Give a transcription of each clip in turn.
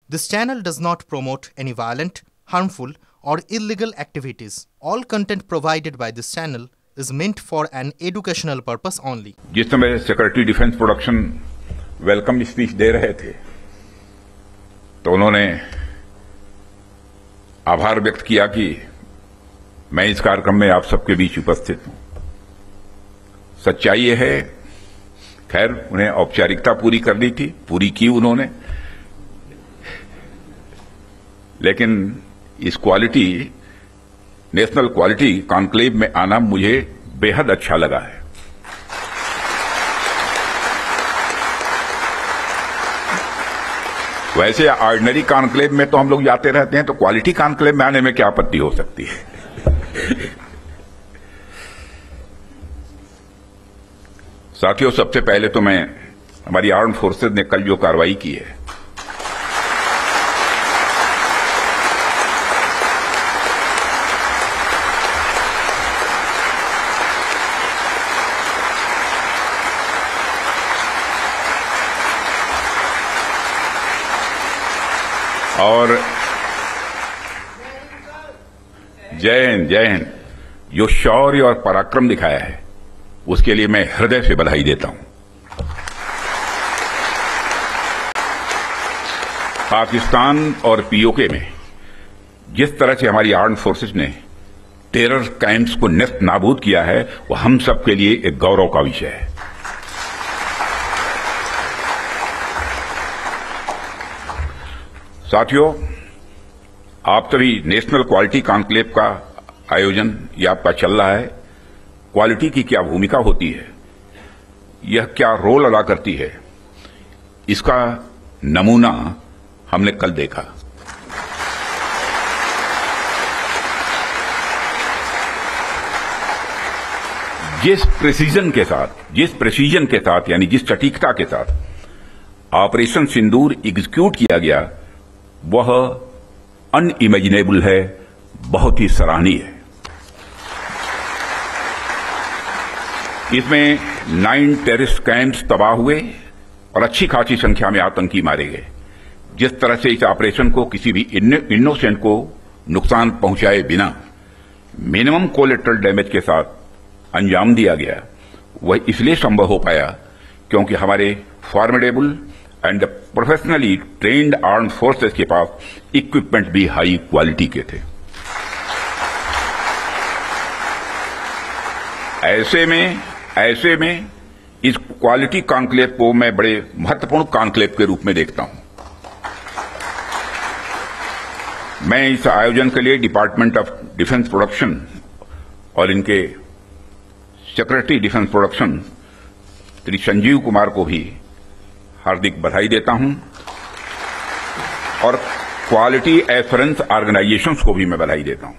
This channel does not promote any violent, harmful, or illegal activities. All content provided by this channel is meant for an educational purpose only. जिस समय secretary defence production welcome speech दे रहे थे तो उन्होंने आभार व्यक्त किया कि मैं इस कार्यक्रम में आप सबके बीच उपस्थित हूं। सच्चाई ये है, खैर उन्हें औपचारिकता पूरी करनी थी, पूरी की उन्होंने, लेकिन इस क्वालिटी नेशनल क्वालिटी कॉन्क्लेव में आना मुझे बेहद अच्छा लगा है। वैसे ऑर्डिनरी कॉन्क्लेव में तो हम लोग जाते रहते हैं, तो क्वालिटी कॉन्क्लेव में आने में क्या आपत्ति हो सकती है। साथियों, सबसे पहले तो मैं हमारी आर्म्ड फोर्सेज ने कल जो कार्रवाई की है और जय हिंद जय हिंद, जो शौर्य और पराक्रम दिखाया है उसके लिए मैं हृदय से बधाई देता हूं। पाकिस्तान और पीओके में जिस तरह से हमारी आर्म्ड फोर्सेज ने टेरर कैंप्स को नेस्त नाबूद किया है, वो हम सबके लिए एक गौरव का विषय है। साथियों, आप सभी नेशनल क्वालिटी कॉन्क्लेव का आयोजन ये आपका चल रहा है। क्वालिटी की क्या भूमिका होती है, यह क्या रोल अदा करती है, इसका नमूना हमने कल देखा। जिस प्रिसीजन के साथ यानी जिस सटीकता के साथ ऑपरेशन सिंदूर एग्जीक्यूट किया गया, वह अनइमेजिनेबल है, बहुत ही सराहनीय है। इसमें 9 टेररिस्ट कैंप्स तबाह हुए और अच्छी खासी संख्या में आतंकी मारे गए। जिस तरह से इस ऑपरेशन को किसी भी इनोसेंट को नुकसान पहुंचाए बिना मिनिमम कोलेटरल डैमेज के साथ अंजाम दिया गया, वह इसलिए संभव हो पाया क्योंकि हमारे formidable and professionally trained armed forces के पास इक्विपमेंट भी हाई क्वालिटी के थे। ऐसे में इस क्वालिटी कॉन्क्लेव को मैं बड़े महत्वपूर्ण कॉन्क्लेव के रूप में देखता हूं। मैं इस आयोजन के लिए डिपार्टमेंट ऑफ डिफेंस प्रोडक्शन और इनके secretary defence production Shri Sanjeev Kumar को भी हार्दिक बधाई देता हूं और क्वालिटी एश्योरेंस ऑर्गेनाइजेशंस को भी मैं बधाई देता हूं।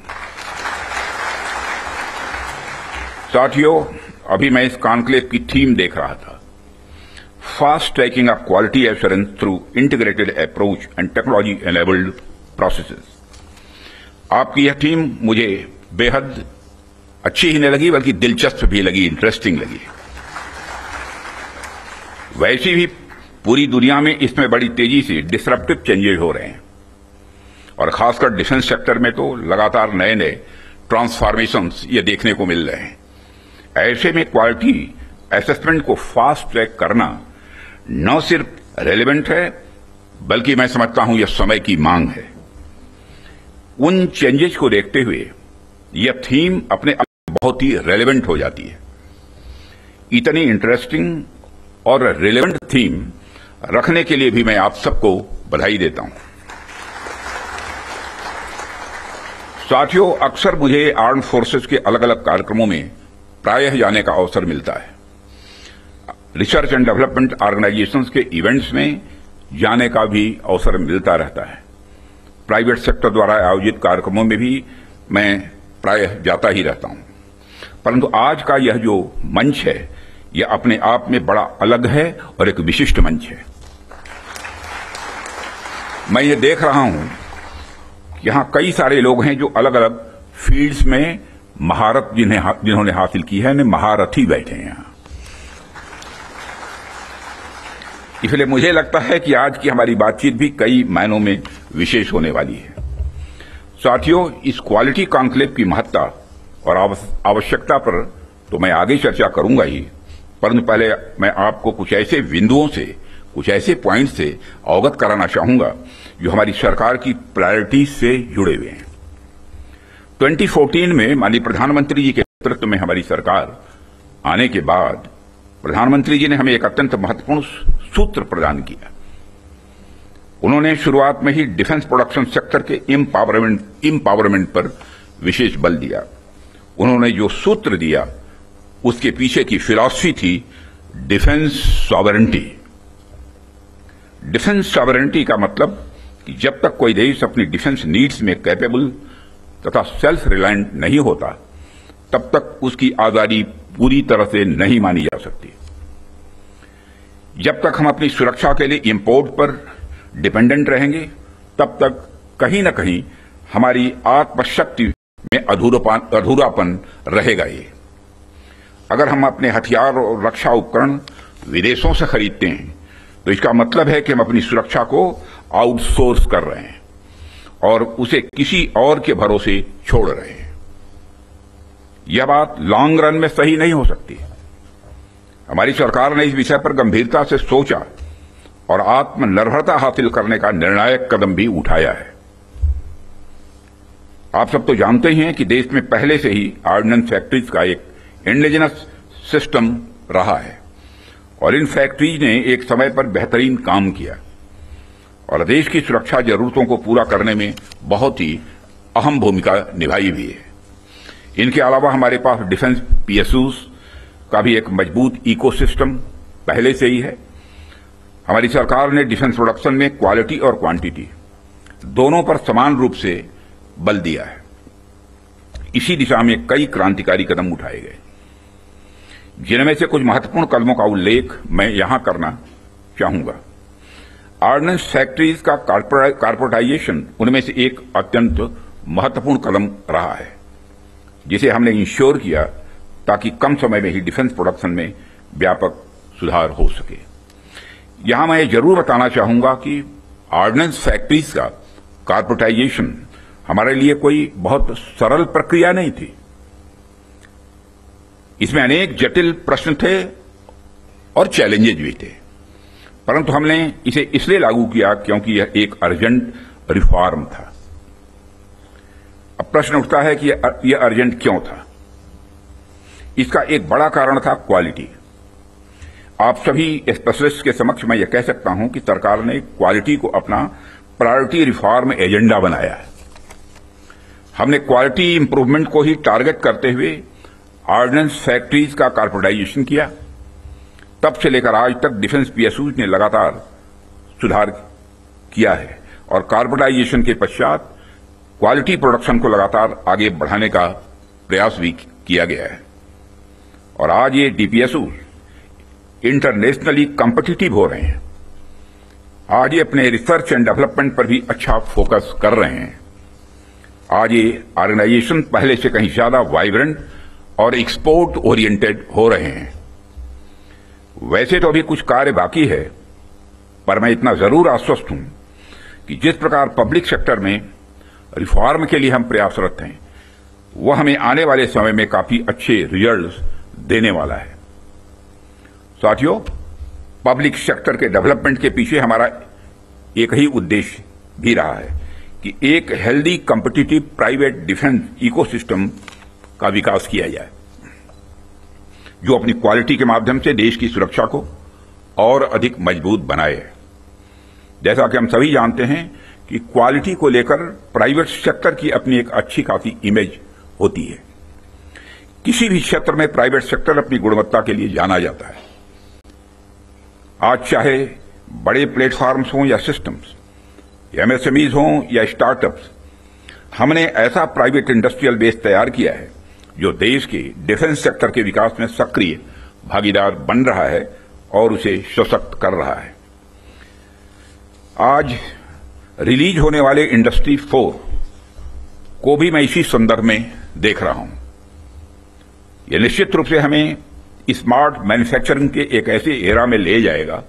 साथियों, अभी मैं इस कॉन्क्लेव की थीम देख रहा था, fast tracking of quality assurance through integrated approach and technology enabled processes. आपकी यह थीम मुझे बेहद अच्छी ही नहीं लगी, बल्कि दिलचस्प भी लगी, इंटरेस्टिंग लगी। वैसी भी पूरी दुनिया में इसमें बड़ी तेजी से डिसरप्टिव चेंजेस हो रहे हैं और खासकर डिफेंस सेक्टर में तो लगातार नए नए ट्रांसफॉर्मेशंस ये देखने को मिल रहे हैं। ऐसे में क्वालिटी असेसमेंट को फास्ट ट्रैक करना न सिर्फ रेलेवेंट है, बल्कि मैं समझता हूं यह समय की मांग है। उन चेंजेस को देखते हुए यह थीम अपने आप बहुत ही रेलेवेंट हो जाती है। इतनी इंटरेस्टिंग और रेलेवेंट थीम रखने के लिए भी मैं आप सबको बधाई देता हूं। साथियों, अक्सर मुझे आर्म्ड फोर्सेस के अलग अलग कार्यक्रमों में प्रायः जाने का अवसर मिलता है। रिसर्च एंड डेवलपमेंट ऑर्गेनाइजेशंस के इवेंट्स में जाने का भी अवसर मिलता रहता है। प्राइवेट सेक्टर द्वारा आयोजित कार्यक्रमों में भी मैं प्रायः जाता ही रहता हूं, परंतु आज का यह जो मंच है, यह अपने आप में बड़ा अलग है और एक विशिष्ट मंच है। मैं ये देख रहा हूं कि यहां कई सारे लोग हैं जो अलग अलग फील्ड्स में महारत जिन्होंने हासिल की है, महारथी बैठे हैं यहां। इसलिए मुझे लगता है कि आज की हमारी बातचीत भी कई मायनों में विशेष होने वाली है। साथियों, इस क्वालिटी कॉन्क्लेव की महत्ता और आवश्यकता पर तो मैं आगे चर्चा करूंगा ही, परंतु पहले मैं आपको कुछ ऐसे बिंदुओं से, कुछ ऐसे पॉइंट से अवगत कराना चाहूंगा जो हमारी सरकार की प्रायोरिटीज से जुड़े हुए हैं। 2014 में माननीय प्रधानमंत्री जी के नेतृत्व में हमारी सरकार आने के बाद प्रधानमंत्री जी ने हमें एक अत्यंत महत्वपूर्ण सूत्र प्रदान किया। उन्होंने शुरुआत में ही डिफेंस प्रोडक्शन सेक्टर के एम्पावरमेंट पर विशेष बल दिया। उन्होंने जो सूत्र दिया उसके पीछे की फिलॉसफी थी डिफेंस सॉवरेंटी। डिफेंस सॉवरेंटी का मतलब कि जब तक कोई देश अपनी डिफेंस नीड्स में कैपेबल तथा सेल्फ रिलायंट नहीं होता, तब तक उसकी आजादी पूरी तरह से नहीं मानी जा सकती। जब तक हम अपनी सुरक्षा के लिए इंपोर्ट पर डिपेंडेंट रहेंगे, तब तक कहीं न कहीं हमारी आत्मशक्ति में अधूरापन रहेगा। ये अगर हम अपने हथियार और रक्षा उपकरण विदेशों से खरीदते हैं तो इसका मतलब है कि हम अपनी सुरक्षा को आउटसोर्स कर रहे हैं और उसे किसी और के भरोसे छोड़ रहे हैं। यह बात लॉन्ग रन में सही नहीं हो सकती। हमारी सरकार ने इस विषय पर गंभीरता से सोचा और आत्मनिर्भरता हासिल करने का निर्णायक कदम भी उठाया है। आप सब तो जानते ही हैं कि देश में पहले से ही ऑर्डिनेंस फैक्ट्रीज का एक इंडिजिनस सिस्टम रहा है और इन फैक्ट्रीज ने एक समय पर बेहतरीन काम किया और देश की सुरक्षा जरूरतों को पूरा करने में बहुत ही अहम भूमिका निभाई भी है। इनके अलावा हमारे पास डिफेंस पीएसयूज का भी एक मजबूत इकोसिस्टम पहले से ही है। हमारी सरकार ने डिफेंस प्रोडक्शन में क्वालिटी और क्वांटिटी दोनों पर समान रूप से बल दिया है। इसी दिशा में कई क्रांतिकारी कदम उठाए गए, जिनमें से कुछ महत्वपूर्ण कदमों का उल्लेख मैं यहां करना चाहूंगा। ऑर्डिनेंस फैक्ट्रीज का कॉर्पोरेटाइजेशन उनमें से एक अत्यंत महत्वपूर्ण कदम रहा है, जिसे हमने इंश्योर किया ताकि कम समय में ही डिफेंस प्रोडक्शन में व्यापक सुधार हो सके। यहां मैं ये जरूर बताना चाहूंगा कि ऑर्डिनेंस फैक्ट्रीज का कॉर्पोरेटाइजेशन हमारे लिए कोई बहुत सरल प्रक्रिया नहीं थी। इसमें अनेक जटिल प्रश्न थे और चैलेंजेज भी थे, परंतु हमने इसे इसलिए लागू किया क्योंकि यह एक अर्जेंट रिफॉर्म था। अब प्रश्न उठता है कि यह अर्जेंट क्यों था। इसका एक बड़ा कारण था क्वालिटी। आप सभी स्पेशलिस्ट के समक्ष मैं यह कह सकता हूं कि सरकार ने क्वालिटी को अपना प्रायोरिटी रिफॉर्म एजेंडा बनाया है। हमने क्वालिटी इंप्रूवमेंट को ही टारगेट करते हुए ऑर्डिनेंस फैक्ट्रीज का कॉर्पोरेटाइजेशन किया। तब से लेकर आज तक डिफेंस पीएसयूज ने लगातार सुधार किया है और कॉर्पोरेटाइजेशन के पश्चात क्वालिटी प्रोडक्शन को लगातार आगे बढ़ाने का प्रयास भी किया गया है और आज ये डीपीएसयूज इंटरनेशनली कॉम्पिटिटिव हो रहे हैं। आज ये अपने रिसर्च एंड डेवलपमेंट पर भी अच्छा फोकस कर रहे हैं। आज ये ऑर्गेनाइजेशन पहले से कहीं ज्यादा वाइब्रेंट और एक्सपोर्ट ओरिएंटेड हो रहे हैं। वैसे तो अभी कुछ कार्य बाकी है, पर मैं इतना जरूर आश्वस्त हूं कि जिस प्रकार पब्लिक सेक्टर में रिफॉर्म के लिए हम प्रयासरत हैं, वह हमें आने वाले समय में काफी अच्छे रिजल्ट्स देने वाला है। साथियों, पब्लिक सेक्टर के डेवलपमेंट के पीछे हमारा एक ही उद्देश्य भी रहा है कि एक healthy competitive private defence ecosystem का विकास किया जाए, जो अपनी क्वालिटी के माध्यम से देश की सुरक्षा को और अधिक मजबूत बनाए। जैसा कि हम सभी जानते हैं कि क्वालिटी को लेकर प्राइवेट सेक्टर की अपनी एक अच्छी खासी इमेज होती है। किसी भी क्षेत्र में प्राइवेट सेक्टर अपनी गुणवत्ता के लिए जाना जाता है। आज चाहे बड़े प्लेटफॉर्म्स हों या सिस्टम्स, एमएसएमईज हों या स्टार्टअप्स, हमने ऐसा प्राइवेट इंडस्ट्रियल बेस तैयार किया है जो देश के डिफेंस सेक्टर के विकास में सक्रिय भागीदार बन रहा है और उसे सशक्त कर रहा है। आज रिलीज होने वाले इंडस्ट्री 4 को भी मैं इसी संदर्भ में देख रहा हूं। यह निश्चित रूप से हमें स्मार्ट मैन्युफैक्चरिंग के एक ऐसे एरा में ले जाएगा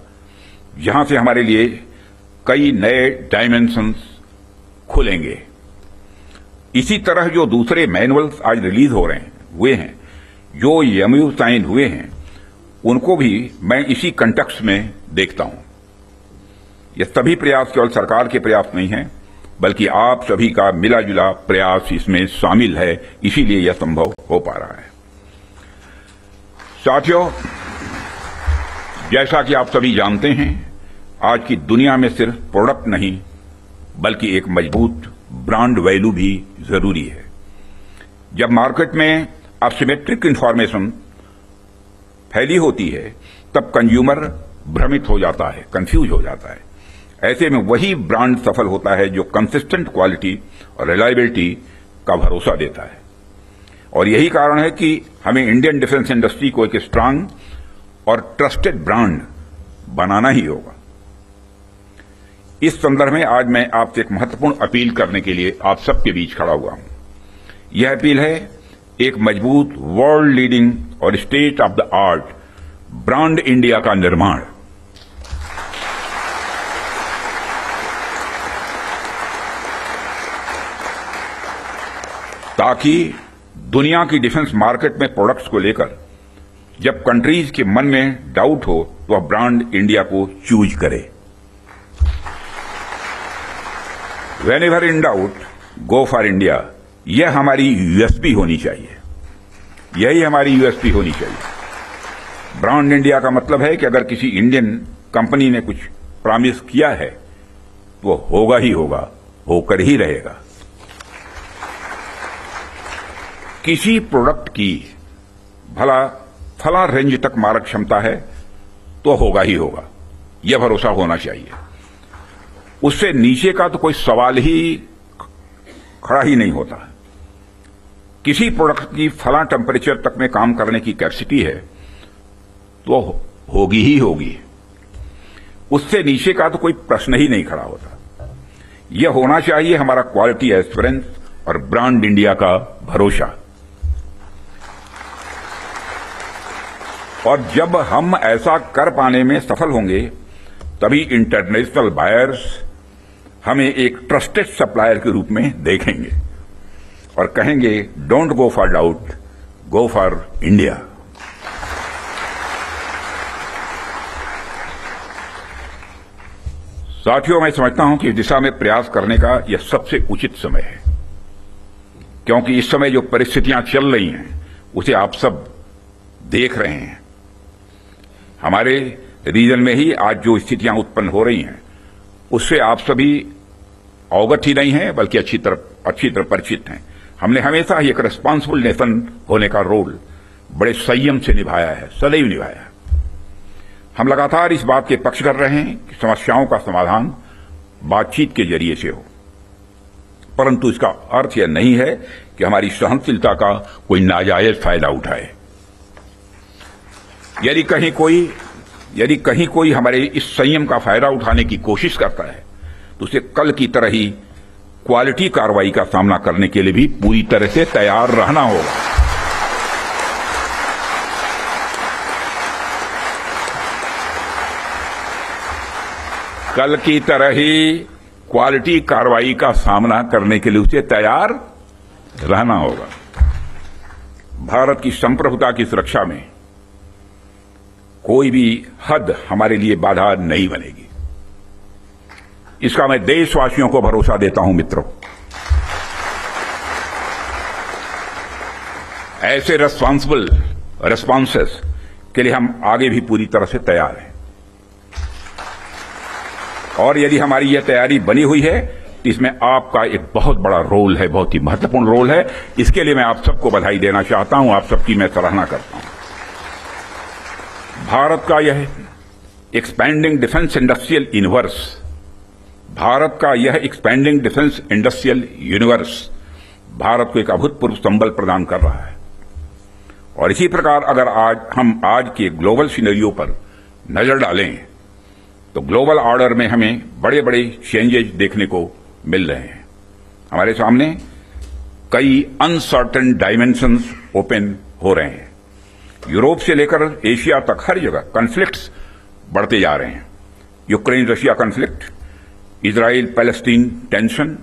जहां से हमारे लिए कई नए डायमेंशंस खुलेंगे। इसी तरह जो दूसरे मैनुअल्स आज रिलीज हुए हैं, जो एमओयू साइन हुए हैं, उनको भी मैं इसी कंटेक्स्ट में देखता हूं। ये सभी प्रयास केवल सरकार के प्रयास नहीं हैं, बल्कि आप सभी का मिला जुला प्रयास इसमें शामिल है, इसीलिए यह संभव हो पा रहा है। साथियों, जैसा कि आप सभी जानते हैं, आज की दुनिया में सिर्फ प्रोडक्ट नहीं बल्कि एक मजबूत ब्रांड वैल्यू भी जरूरी है। जब मार्केट में असिमेट्रिक इंफॉर्मेशन फैली होती है, तब कंज्यूमर भ्रमित हो जाता है, कंफ्यूज हो जाता है। ऐसे में वही ब्रांड सफल होता है जो कंसिस्टेंट क्वालिटी और रिलायबिलिटी का भरोसा देता है। और यही कारण है कि हमें इंडियन डिफेंस इंडस्ट्री को एक स्ट्रांग और ट्रस्टेड ब्रांड बनाना ही होगा। इस संदर्भ में आज मैं आपसे एक महत्वपूर्ण अपील करने के लिए आप सबके बीच खड़ा हुआ हूं। यह अपील है एक मजबूत वर्ल्ड लीडिंग और state of the art brand India का निर्माण। ताकि दुनिया की डिफेंस मार्केट में प्रोडक्ट्स को लेकर जब कंट्रीज के मन में डाउट हो तो वह ब्रांड इंडिया को चूज करे। Whenever in doubt, go for India। यह हमारी यूएसपी होनी चाहिए, यही हमारी यूएसपी होनी चाहिए। ब्रांड इंडिया का मतलब है कि अगर किसी इंडियन कंपनी ने कुछ प्रॉमिस किया है तो होगा ही होगा, होकर ही रहेगा। किसी प्रोडक्ट की भला फला रेंज तक मारक क्षमता है तो होगा ही होगा, यह भरोसा होना चाहिए। उससे नीचे का तो कोई सवाल ही खड़ा ही नहीं होता। किसी प्रोडक्ट की फला टेम्परेचर तक में काम करने की कैपेसिटी है तो होगी ही होगी, उससे नीचे का तो कोई प्रश्न ही नहीं खड़ा होता। यह होना चाहिए हमारा क्वालिटी एश्योरेंस और ब्रांड इंडिया का भरोसा। और जब हम ऐसा कर पाने में सफल होंगे, तभी इंटरनेशनल बायर्स हमें एक ट्रस्टेड सप्लायर के रूप में देखेंगे और कहेंगे, don't go for doubt, go for India. साथियों, मैं समझता हूं कि इस दिशा में प्रयास करने का यह सबसे उचित समय है, क्योंकि इस समय जो परिस्थितियां चल रही हैं उसे आप सब देख रहे हैं। हमारे रीजन में ही आज जो स्थितियां उत्पन्न हो रही हैं उससे आप सभी अवगत ही नहीं हैं, बल्कि अच्छी तरह परिचित हैं। हमने हमेशा ही एक रिस्पांसिबल नेशन होने का रोल बड़े संयम से निभाया है, सदैव निभाया है। हम लगातार इस बात के पक्ष कर रहे हैं कि समस्याओं का समाधान बातचीत के जरिए से हो, परंतु इसका अर्थ यह नहीं है कि हमारी सहनशीलता का कोई नाजायज फायदा उठाए। यदि कहीं कोई हमारे इस संयम का फायदा उठाने की कोशिश करता है तो उसे कल की तरह ही क्वालिटी कार्रवाई का सामना करने के लिए भी पूरी तरह से तैयार रहना होगा। कल की तरह ही क्वालिटी कार्रवाई का सामना करने के लिए उसे तैयार रहना होगा। भारत की संप्रभुता की सुरक्षा में कोई भी हद हमारे लिए बाधा नहीं बनेगी, इसका मैं देशवासियों को भरोसा देता हूं। मित्रों, ऐसे रेस्पॉन्सिबल रेस्पॉन्सेस के लिए हम आगे भी पूरी तरह से तैयार हैं। और यदि हमारी यह तैयारी बनी हुई है तो इसमें आपका एक बहुत बड़ा रोल है, बहुत ही महत्वपूर्ण रोल है। इसके लिए मैं आप सबको बधाई देना चाहता हूं, आप सबकी मैं सराहना करता हूं। भारत का यह expanding defence industrial universe, Bharat का यह expanding defence industrial universe Bharat को एक अभूतपूर्व संबल प्रदान कर रहा है। और इसी प्रकार अगर हम आज के ग्लोबल सिनेरियो पर नजर डालें तो ग्लोबल ऑर्डर में हमें बड़े बड़े चेंजेस देखने को मिल रहे हैं। हमारे सामने कई अनसर्टेन डायमेंशंस ओपन हो रहे हैं। यूरोप से लेकर एशिया तक हर जगह कॉन्फ्लिक्ट्स बढ़ते जा रहे हैं। Ukraine Russia conflict, Israel Palestine tension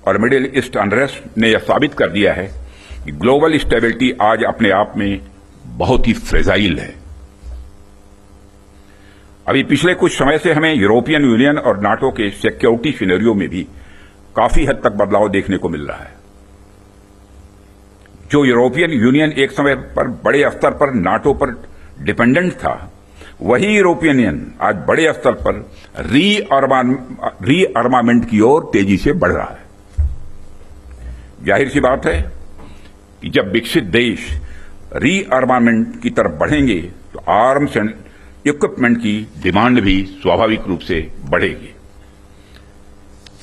और मिडिल ईस्ट अनरेस्ट ने यह साबित कर दिया है कि ग्लोबल स्टेबिलिटी आज अपने आप में बहुत ही फ्रेजाइल है। अभी पिछले कुछ समय से हमें यूरोपियन यूनियन और नाटो के सिक्योरिटी सिनेरियो में भी काफी हद तक बदलाव देखने को मिल रहा है। जो यूरोपियन यूनियन एक समय पर बड़े स्तर पर नाटो पर डिपेंडेंट था, वही यूरोपियन यूनियन आज बड़े स्तर पर रीअर्मामेंट की ओर तेजी से बढ़ रहा है। जाहिर सी बात है कि जब विकसित देश रीअर्मामेंट की तरफ बढ़ेंगे तो आर्म्स एंड इक्विपमेंट की डिमांड भी स्वाभाविक रूप से बढ़ेगी।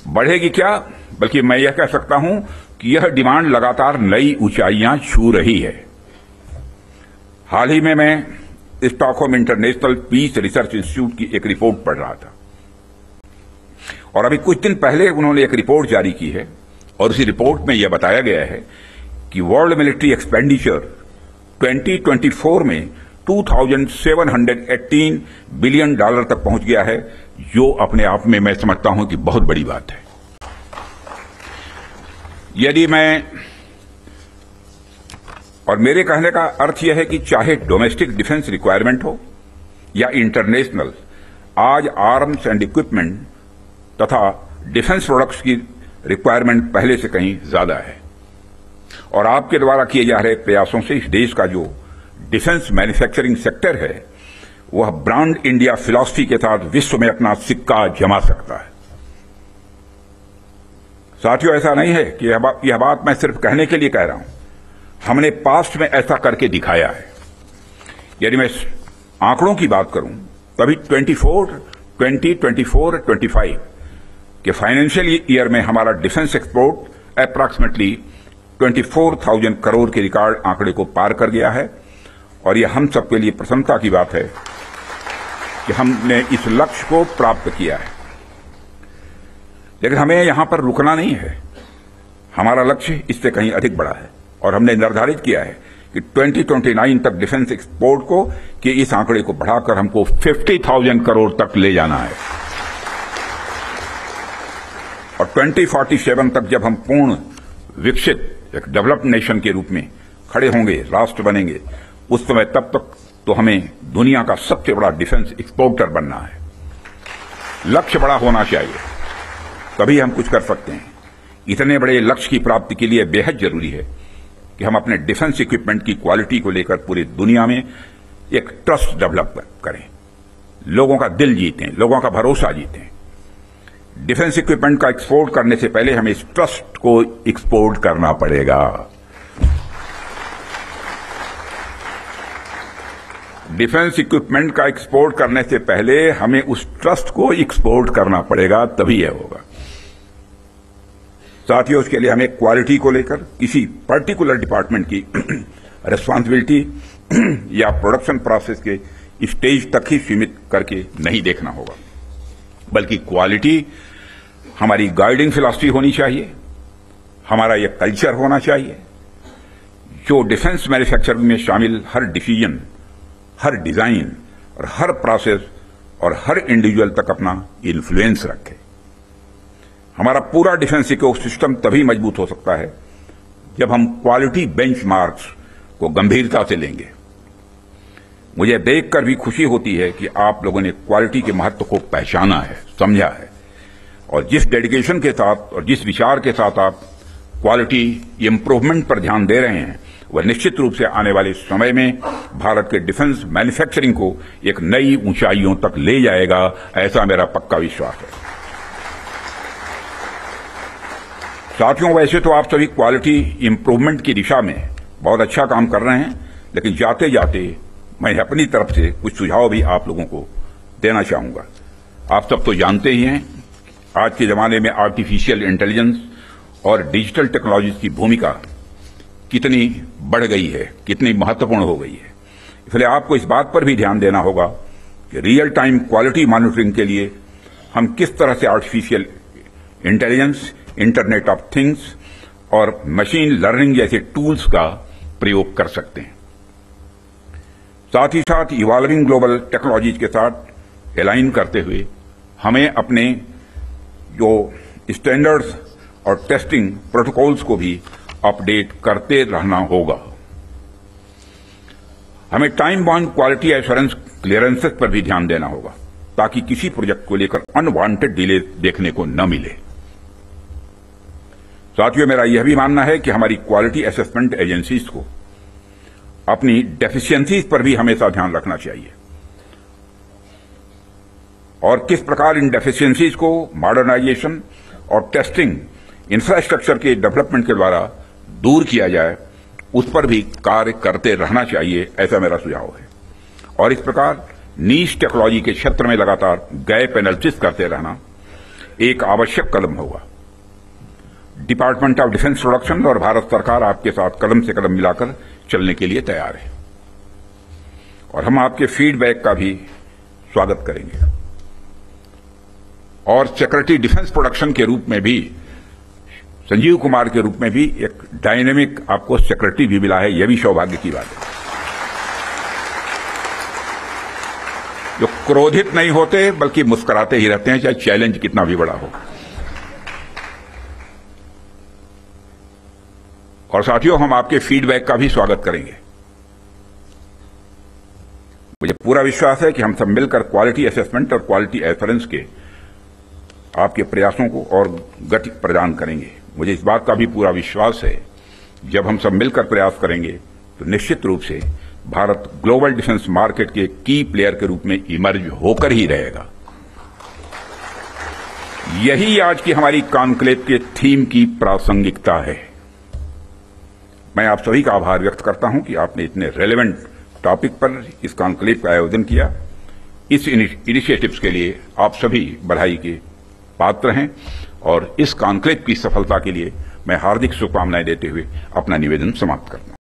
बढ़ेगी क्या, बल्कि मैं यह कह सकता हूं कि यह डिमांड लगातार नई ऊंचाइयां छू रही है। हाल ही में मैं Stockholm International Peace Research Institute की एक रिपोर्ट पढ़ रहा था और अभी कुछ दिन पहले उन्होंने एक रिपोर्ट जारी की है और उसी रिपोर्ट में यह बताया गया है कि वर्ल्ड मिलिट्री एक्सपेंडिचर 2024 में $2,718 बिलियन तक पहुंच गया है, जो अपने आप में मैं समझता हूं कि बहुत बड़ी बात है। यदि मैं और मेरे कहने का अर्थ यह है कि चाहे डोमेस्टिक डिफेंस रिक्वायरमेंट हो या इंटरनेशनल, आज आर्म्स एंड इक्विपमेंट तथा डिफेंस प्रोडक्ट्स की रिक्वायरमेंट पहले से कहीं ज्यादा है और आपके द्वारा किए जा रहे प्रयासों से इस देश का जो डिफेंस मैन्युफैक्चरिंग सेक्टर है वह ब्रांड इंडिया फिलॉसफी के साथ विश्व में अपना सिक्का जमा सकता है। साथियों, ऐसा नहीं है कि यह बात मैं सिर्फ कहने के लिए कह रहा हूं, हमने पास्ट में ऐसा करके दिखाया है। यदि मैं आंकड़ों की बात करूं तभी 2024-25 के फाइनेंशियल ईयर में हमारा डिफेंस एक्सपोर्ट अप्रॉक्सीमेटली 24,000 करोड़ के रिकॉर्ड आंकड़े को पार कर गया है और यह हम सबके लिए प्रसन्नता की बात है कि हमने इस लक्ष्य को प्राप्त किया है। लेकिन हमें यहां पर रुकना नहीं है, हमारा लक्ष्य इससे कहीं अधिक बड़ा है और हमने निर्धारित किया है कि 2029 तक डिफेंस एक्सपोर्ट को कि इस आंकड़े को बढ़ाकर हमको 50,000 करोड़ तक ले जाना है और 2047 तक जब हम पूर्ण विकसित एक डेवलप्ड नेशन के रूप में खड़े होंगे, राष्ट्र बनेंगे, उस समय तब तक तो हमें दुनिया का सबसे बड़ा डिफेंस एक्सपोर्टर बनना है। लक्ष्य बड़ा होना चाहिए, तभी हम कुछ कर सकते हैं। इतने बड़े लक्ष्य की प्राप्ति के लिए बेहद जरूरी है कि हम अपने डिफेंस इक्विपमेंट की क्वालिटी को लेकर पूरी दुनिया में एक ट्रस्ट डेवलप करें, लोगों का दिल जीतें, लोगों का भरोसा जीतें। डिफेंस इक्विपमेंट का एक्सपोर्ट करने से पहले हमें इस ट्रस्ट को एक्सपोर्ट करना पड़ेगा। डिफेंस इक्विपमेंट का एक्सपोर्ट करने से पहले हमें उस ट्रस्ट को एक्सपोर्ट करना पड़ेगा, तभी यह होगा। साथियों, उसके लिए हमें क्वालिटी को लेकर किसी पर्टिकुलर डिपार्टमेंट की रिस्पांसिबिलिटी या प्रोडक्शन प्रोसेस के स्टेज तक ही सीमित करके नहीं देखना होगा, बल्कि क्वालिटी हमारी गाइडिंग फिलॉसफी होनी चाहिए, हमारा यह कल्चर होना चाहिए जो डिफेंस मैन्युफैक्चरिंग में शामिल हर डिसीजन, हर डिजाइन और हर प्रोसेस और हर इंडिविजुअल तक अपना इन्फ्लुएंस रखे। हमारा पूरा डिफेंस इकोसिस्टम तभी मजबूत हो सकता है जब हम क्वालिटी बेंचमार्क्स को गंभीरता से लेंगे। मुझे देखकर भी खुशी होती है कि आप लोगों ने क्वालिटी के महत्व को पहचाना है, समझा है और जिस डेडिकेशन के साथ और जिस विचार के साथ आप क्वालिटी इंप्रूवमेंट पर ध्यान दे रहे हैं, वह निश्चित रूप से आने वाले समय में भारत के डिफेंस मैन्युफैक्चरिंग को एक नई ऊंचाइयों तक ले जाएगा, ऐसा मेरा पक्का विश्वास है। साथियों, वैसे तो आप सभी क्वालिटी इंप्रूवमेंट की दिशा में बहुत अच्छा काम कर रहे हैं, लेकिन जाते जाते मैं अपनी तरफ से कुछ सुझाव भी आप लोगों को देना चाहूंगा। आप सब तो जानते ही हैं, आज के जमाने में आर्टिफिशियल इंटेलिजेंस और डिजिटल टेक्नोलॉजीज की भूमिका कितनी बढ़ गई है, कितनी महत्वपूर्ण हो गई है। इसलिए आपको इस बात पर भी ध्यान देना होगा कि रियल टाइम क्वालिटी मॉनिटरिंग के लिए हम किस तरह से artificial intelligence, internet of things और मशीन लर्निंग जैसे टूल्स का प्रयोग कर सकते हैं। साथ ही साथ इवॉल्विंग ग्लोबल टेक्नोलॉजीज के साथ अलाइन करते हुए हमें अपने जो स्टैंडर्ड्स और टेस्टिंग प्रोटोकॉल्स को भी अपडेट करते रहना होगा। हमें time bound quality assurance clearances पर भी ध्यान देना होगा ताकि किसी प्रोजेक्ट को लेकर अनवांटेड डिले देखने को न मिले। साथियों, मेरा यह भी मानना है कि हमारी क्वालिटी असेसमेंट एजेंसीज को अपनी डेफिशिएंसीज पर भी हमेशा ध्यान रखना चाहिए और किस प्रकार इन डेफिशिएंसीज को मॉडर्नाइजेशन और टेस्टिंग इंफ्रास्ट्रक्चर के डेवलपमेंट के द्वारा दूर किया जाए, उस पर भी कार्य करते रहना चाहिए, ऐसा मेरा सुझाव है। और इस प्रकार नीश टेक्नोलॉजी के क्षेत्र में लगातार गैप एनालिसिस करते रहना एक आवश्यक कदम होगा। डिपार्टमेंट ऑफ डिफेंस प्रोडक्शन और भारत सरकार आपके साथ कदम से कदम मिलाकर चलने के लिए तैयार है और हम आपके फीडबैक का भी स्वागत करेंगे। और सिक्योरिटी डिफेंस प्रोडक्शन के रूप में भी, संजीव कुमार के रूप में भी एक डायनेमिक आपको सिक्योरिटी भी मिला है, यह भी सौभाग्य की बात है। जो क्रोधित नहीं होते बल्कि मुस्कुराते ही रहते हैं, चाहे चैलेंज कितना भी बड़ा हो। और साथियों, हम आपके फीडबैक का भी स्वागत करेंगे। मुझे पूरा विश्वास है कि हम सब मिलकर क्वालिटी असेसमेंट और क्वालिटी एश्योरेंस के आपके प्रयासों को और गति प्रदान करेंगे। मुझे इस बात का भी पूरा विश्वास है, जब हम सब मिलकर प्रयास करेंगे तो निश्चित रूप से भारत ग्लोबल डिफेंस मार्केट के की प्लेयर के रूप में इमर्ज होकर ही रहेगा। यही आज की हमारी कॉन्क्लेव के थीम की प्रासंगिकता है। मैं आप सभी का आभार व्यक्त करता हूं कि आपने इतने रेलेवेंट टॉपिक पर इस कॉन्क्लेव का आयोजन किया। इस इनिशिएटिव्स के लिए आप सभी बधाई के पात्र हैं और इस कॉन्क्लेव की सफलता के लिए मैं हार्दिक शुभकामनाएं देते हुए अपना निवेदन समाप्त करता हूं।